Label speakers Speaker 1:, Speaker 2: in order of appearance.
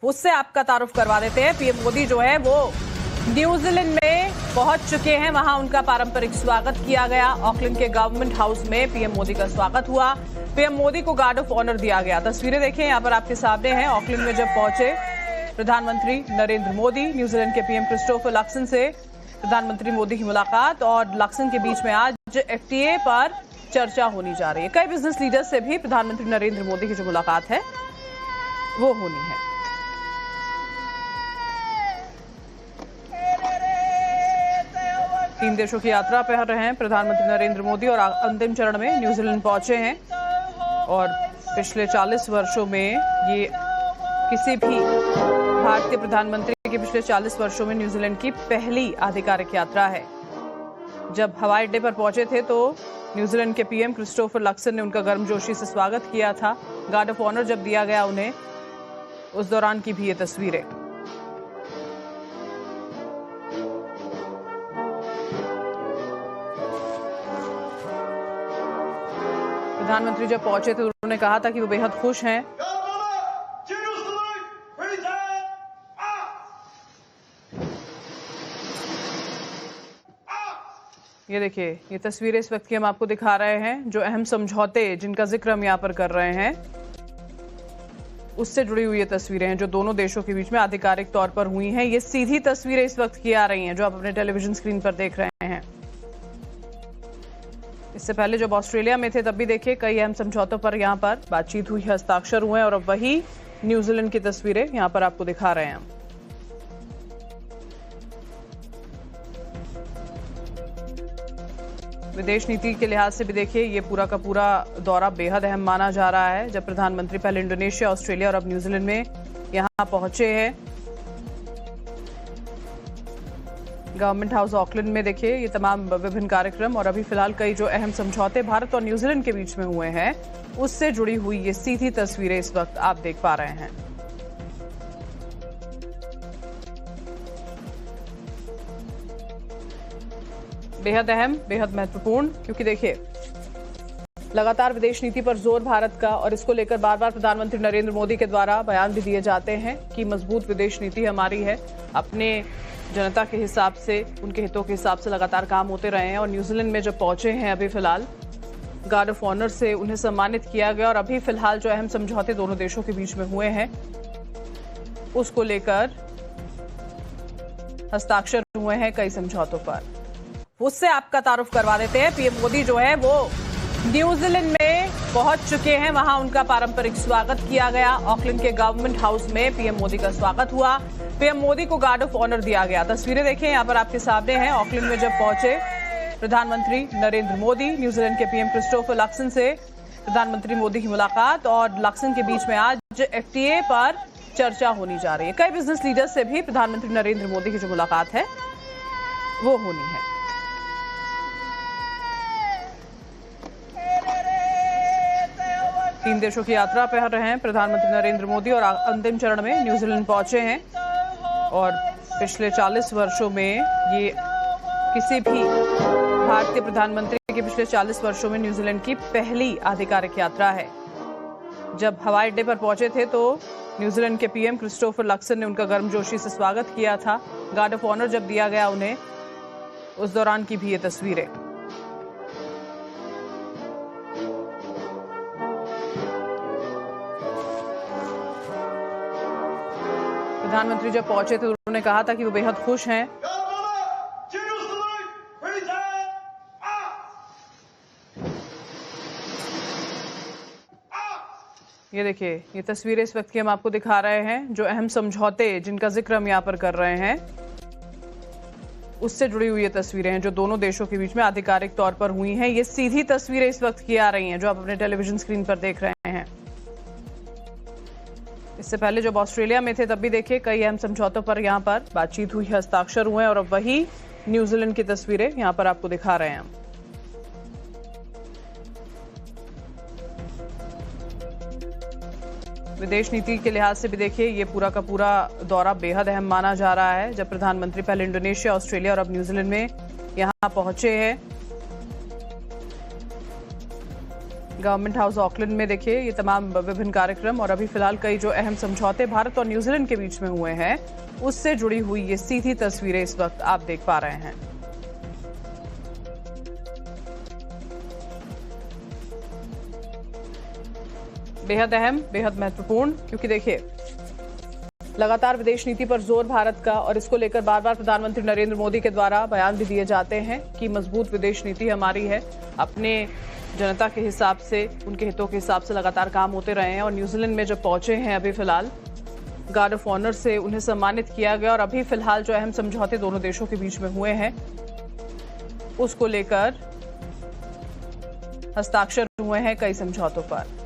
Speaker 1: उससे आपका तारुफ करवा देते हैं। पीएम मोदी जो है वो न्यूजीलैंड में पहुंच चुके हैं। वहां उनका पारंपरिक स्वागत किया गया। ऑकलैंड के गवर्नमेंट हाउस में पीएम मोदी का स्वागत हुआ। पीएम मोदी को गार्ड ऑफ ऑनर दिया गया। तस्वीरें देखें यहाँ पर आपके सामने हैं। ऑकलैंड में जब पहुंचे प्रधानमंत्री नरेंद्र मोदी, न्यूजीलैंड के पीएम क्रिस्टोफर लक्सन से प्रधानमंत्री मोदी की मुलाकात और लक्सन के बीच में आज एफटीए पर चर्चा होनी जा रही है। कई बिजनेस लीडर्स से भी प्रधानमंत्री नरेंद्र मोदी की जो मुलाकात है वो होनी है। तीन देशों की यात्रा पर रहे हैं प्रधानमंत्री नरेंद्र मोदी और अंतिम चरण में न्यूजीलैंड पहुंचे हैं। और पिछले 40 वर्षों में ये किसी भी भारतीय प्रधानमंत्री की पिछले 40 वर्षों में न्यूजीलैंड की पहली आधिकारिक यात्रा है। जब हवाई अड्डे पर पहुंचे थे तो न्यूजीलैंड के पीएम क्रिस्टोफर लक्सन ने उनका गर्मजोशी से स्वागत किया था। गार्ड ऑफ ऑनर जब दिया गया उन्हें, उस दौरान की भी ये तस्वीरें। प्रधानमंत्री जब पहुंचे तो उन्होंने कहा था कि वो बेहद खुश हैं। ये देखिए, ये तस्वीरें इस वक्त की हम आपको दिखा रहे हैं। जो अहम समझौते जिनका जिक्र हम यहाँ पर कर रहे हैं उससे जुड़ी हुई ये तस्वीरें हैं जो दोनों देशों के बीच में आधिकारिक तौर पर हुई हैं। ये सीधी तस्वीरें इस वक्त की आ रही हैं जो आप अपने टेलीविजन स्क्रीन पर देख रहे हैं। इससे पहले जब ऑस्ट्रेलिया में थे तब भी देखिए कई अहम समझौतों पर यहाँ पर बातचीत हुई, हस्ताक्षर हुए और अब वही न्यूजीलैंड की तस्वीरें यहाँ पर आपको दिखा रहे हैं। विदेश नीति के लिहाज से भी देखिए ये पूरा का पूरा दौरा बेहद अहम माना जा रहा है। जब प्रधानमंत्री पहले इंडोनेशिया, ऑस्ट्रेलिया और अब न्यूजीलैंड में यहां पहुंचे हैं। गवर्नमेंट हाउस ऑकलैंड में देखिए ये तमाम विभिन्न कार्यक्रम और अभी फिलहाल कई जो अहम समझौते भारत और न्यूजीलैंड के बीच में हुए हैं उससे जुड़ी हुई ये सीधी तस्वीरें इस वक्त आप देख पा रहे हैं। बेहद अहम, बेहद महत्वपूर्ण, क्योंकि देखिए लगातार विदेश नीति पर जोर भारत का और इसको लेकर बार बार प्रधानमंत्री नरेंद्र मोदी के द्वारा बयान भी दिए जाते हैं कि मजबूत विदेश नीति हमारी है। अपने जनता के हिसाब से, उनके हितों के हिसाब से लगातार काम होते रहे हैं। और न्यूजीलैंड में जब पहुंचे हैं अभी फिलहाल गार्ड ऑफ ऑनर से उन्हें सम्मानित किया गया। और अभी फिलहाल जो अहम समझौते दोनों देशों के बीच में हुए हैं उसको लेकर हस्ताक्षर हुए हैं कई समझौतों पर। उससे आपका तारुफ करवा देते हैं। पीएम मोदी जो है वो न्यूजीलैंड में पहुंच चुके हैं। वहां उनका पारंपरिक स्वागत किया गया। ऑकलैंड के गवर्नमेंट हाउस में पीएम मोदी का स्वागत हुआ। पीएम मोदी को गार्ड ऑफ ऑनर दिया गया। तस्वीरें देखें यहाँ पर आपके सामने हैं। ऑकलैंड में जब पहुंचे प्रधानमंत्री नरेंद्र मोदी, न्यूजीलैंड के पीएम क्रिस्टोफर लक्सन से प्रधानमंत्री मोदी की मुलाकात और लक्सन के बीच में आज एफटीए पर चर्चा होनी जा रही है। कई बिजनेस लीडर्स से भी प्रधानमंत्री नरेंद्र मोदी की जो मुलाकात है वो होनी है। तीन देशों की यात्रा पर रहे हैं प्रधानमंत्री नरेंद्र मोदी और अंतिम चरण में न्यूजीलैंड पहुंचे हैं। और पिछले 40 वर्षों में ये किसी भी भारतीय प्रधानमंत्री की पिछले 40 वर्षों में न्यूजीलैंड की पहली आधिकारिक यात्रा है। जब हवाई अड्डे पर पहुंचे थे तो न्यूजीलैंड के पीएम क्रिस्टोफर लक्सन ने उनका गर्मजोशी से स्वागत किया था। गार्ड ऑफ ऑनर जब दिया गया उन्हें, उस दौरान की भी ये तस्वीरें। प्रधानमंत्री जब पहुंचे तो उन्होंने कहा था कि वो बेहद खुश हैं। ये देखिए, ये तस्वीरें इस वक्त की हम आपको दिखा रहे हैं जो अहम समझौते जिनका जिक्र हम यहाँ पर कर रहे हैं उससे जुड़ी हुई ये तस्वीरें हैं जो दोनों देशों के बीच में आधिकारिक तौर पर हुई हैं। ये सीधी तस्वीरें इस वक्त की आ रही हैं जो आप अपने टेलीविजन स्क्रीन पर देख रहे हैं। इससे पहले जब ऑस्ट्रेलिया में थे तब भी देखिए कई अहम समझौतों पर यहाँ पर बातचीत हुई, हस्ताक्षर हुए और अब वही न्यूजीलैंड की तस्वीरें यहाँ पर आपको दिखा रहे हैं। विदेश नीति के लिहाज से भी देखिए ये पूरा का पूरा दौरा बेहद अहम माना जा रहा है। जब प्रधानमंत्री पहले इंडोनेशिया, ऑस्ट्रेलिया और अब न्यूजीलैंड में यहां पहुंचे हैं। गवर्नमेंट हाउस ऑकलैंड में देखिए ये तमाम विभिन्न कार्यक्रम और अभी फिलहाल कई जो अहम समझौते भारत और न्यूजीलैंड के बीच में हुए हैं उससे जुड़ी हुई ये सीधी तस्वीरें इस वक्त आप देख पा रहे हैं। बेहद अहम, बेहद महत्वपूर्ण, क्योंकि देखिए लगातार विदेश नीति पर जोर भारत का और इसको लेकर बार बार प्रधानमंत्री नरेंद्र मोदी के द्वारा बयान भी दिए जाते हैं कि मजबूत विदेश नीति हमारी है। अपने जनता के हिसाब से, उनके हितों के हिसाब से लगातार काम होते रहे हैं और न्यूजीलैंड में जब पहुंचे हैं अभी फिलहाल गार्ड ऑफ ऑनर से उन्हें सम्मानित किया गया और अभी फिलहाल जो अहम समझौते दोनों देशों के बीच में हुए हैं उसको लेकर हस्ताक्षर हुए हैं कई समझौतों पर।